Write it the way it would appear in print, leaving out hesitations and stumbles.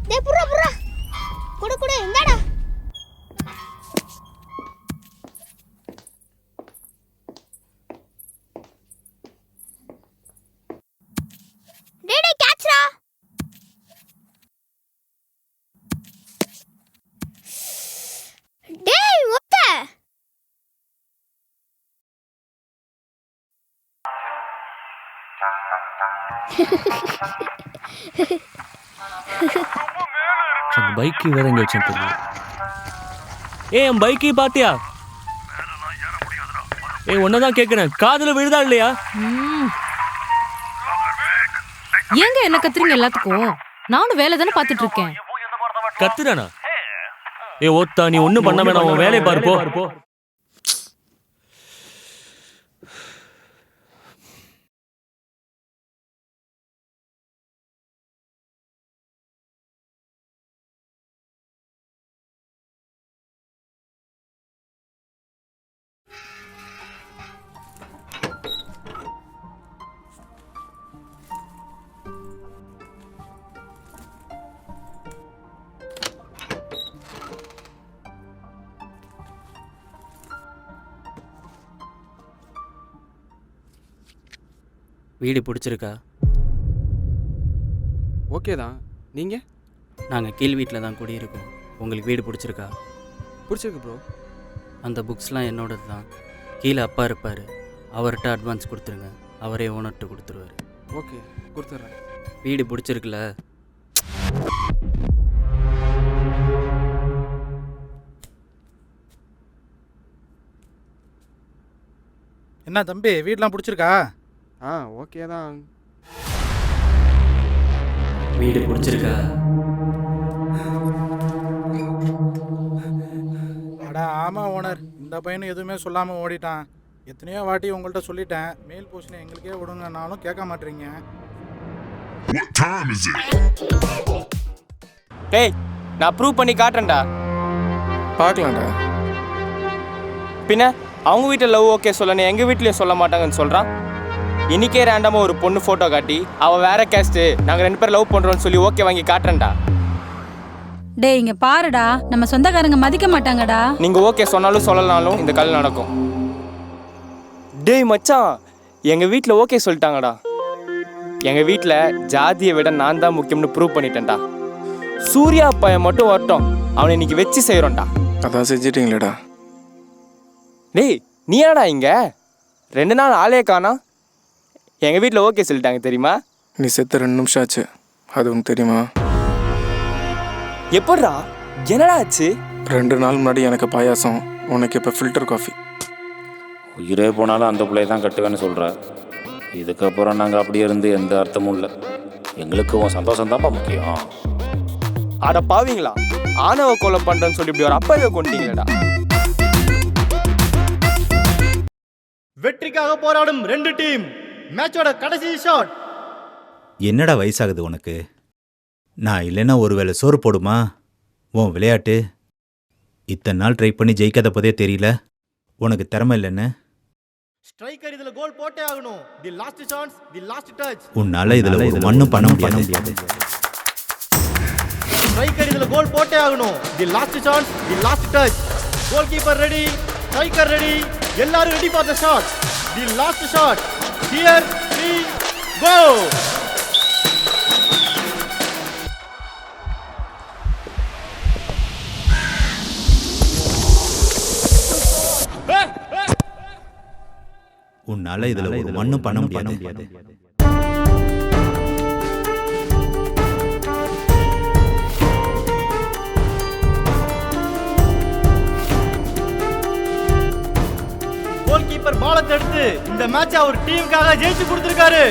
டேய் புறா புறா குடு குடு இந்தாடா. டேய் டேய் கேட்ச்ரா. டேய் ஒத்த. அந்த பைக்கு வேற எங்க வச்சேன் தெரியல. என் பைக்கை பாத்தியா? ஒன்னதான் கேக்குறேன், காதுல விழுதா இல்லையா? ஏங்க என்ன கத்துறீங்க எல்லாத்துக்கும்? நானும் வேலை தானே பாத்துட்டு இருக்கேன். கத்துறானா? ஓத்தா நீ ஒண்ணும் பண்ண வேணாம், உன் வேலையை பாரு போ. வீடு பிடிச்சிருக்கா? ஓகே தான். நீங்கள்? நாங்கள் கீழ் வீட்டில் தான் குடியிருக்கோம். உங்களுக்கு வீடு பிடிச்சிருக்கா? பிடிச்சிருக்கு ப்ரோ. அந்த புக்ஸ்லாம் என்னோடது தான். கீழே அப்பா இருப்பார், அவர்கிட்ட அட்வான்ஸ் கொடுத்துருங்க, அவரே ஓனர்கிட்ட கொடுத்துருவார். ஓகே கொடுத்துட்றேன். வீடு பிடிச்சிருக்குல்ல? என்ன தம்பி வீடெலாம் பிடிச்சிருக்கா? ஓகே தான். வீடு பிடிச்சிருக்கா? அடா ஆமாம் ஓனர், இந்த பையனும் எதுவுமே சொல்லாமல் ஓடிட்டான். எத்தனையோ வாட்டி உங்கள்கிட்ட சொல்லிட்டேன், மேல் போர்ஷனை எங்களுக்கே விடுங்கனாலும் கேட்க மாட்டீங்க. டேய் நான் ப்ரூவ் பண்ணி காட்டுறேன்டா. பார்க்கலாம்டா. பின்ன அவங்க வீட்டில் லவ் ஓகே சொல்லணும், எங்கள் வீட்லேயும் சொல்ல மாட்டாங்கன்னு சொல்கிறான். இன்னைக்கே ரேண்டமாக ஒரு பொண்ணு ஃபோட்டோ காட்டி அவள் வேற கேஸ்ட்டு, நாங்கள் 2 பேர் லவ் பண்ணுறோன்னு சொல்லி ஓகே வாங்கி காட்டுறேன்டா. டேய் இங்க பாருடா, நம்ம சொந்தக்காரங்க மதிக்க மாட்டாங்கடா. நீங்கள் ஓகே சொன்னாலும் சொல்லனாலும் இந்த கல் நடக்கும். டேய் மச்சான், எங்கள் வீட்டில் ஓகே சொல்லிட்டாங்கடா. எங்கள் வீட்டில் ஜாதியை விட நான் தான் முக்கியம்னு ப்ரூவ் பண்ணிட்டேன்டா. சூர்யா பையன் மட்டும் வரட்டும், அவனை இன்னைக்கு வச்சு செய்கிறோம்டா. அதான் செஞ்சிட்டீங்களேடா. டேய் நீ என்னடா இங்கே 2 நாள் ஆளே காணா? எங்கள் வீட்டில் ஓகே சொல்லிட்டாங்க தெரியுமா? நீ செத்து 2 நிமிஷம் ஆச்சு, அது உனக்கு தெரியுமா? எப்பட்றா, என்னடா ஆச்சு? 2 நாள் முன்னாடி எனக்கு பாயாசம், உனக்கு இப்போ ஃபில்டர் காஃபி. உயிரே போனாலும் அந்த பிள்ளையை தான் கட்டுவேன்னு சொல்கிற. இதுக்கப்புறம் நாங்கள் அப்படியே இருந்து எந்த அர்த்தமும் இல்லை. எங்களுக்கு உன் சந்தோஷம் தான்ப்பா முக்கியம். அட பாவீங்களா, ஆணவ கொலை பண்ணுறேன்னு சொல்லி இப்படி ஒரு அப்பாவே கொண்டீங்களேடா. வெற்றிக்காக போராடும் 2 டீம், மேட்சோட கடைசி ஷாட். என்னடா வயசாகுது உனக்கு? நான் இல்லைன்னா ஒருவேளை சோறு போடுமா உன் விளையாட்டு? இத்தனை நாள் ட்ரை பண்ணி ஜெயிக்காத போதே தெரியல உனக்கு திறமை இல்லைன்னு. ஸ்ட்ரைக்கர் இதுல கோல் போட்டே ஆகணும். The last chance, the last touch. உன்னால இதுல ஒரு மண்ணும் பண்ண முடியாது. ஸ்ட்ரைக்கர் இதுல கோல் போட்டே ஆகணும். The last chance, the last touch. Goalkeeper ready, striker ready, எல்லாரும் ready for the shot. The last shot. Here we go. உன்னால இதுல ஒரு மண்ணும் பண்ண முடியாது. கோல் கீப்பர் பாலை தடுத்து இந்த மேட்சை அவர் டீமுக்காக ஜெயிச்சு கொடுத்திருக்காரு.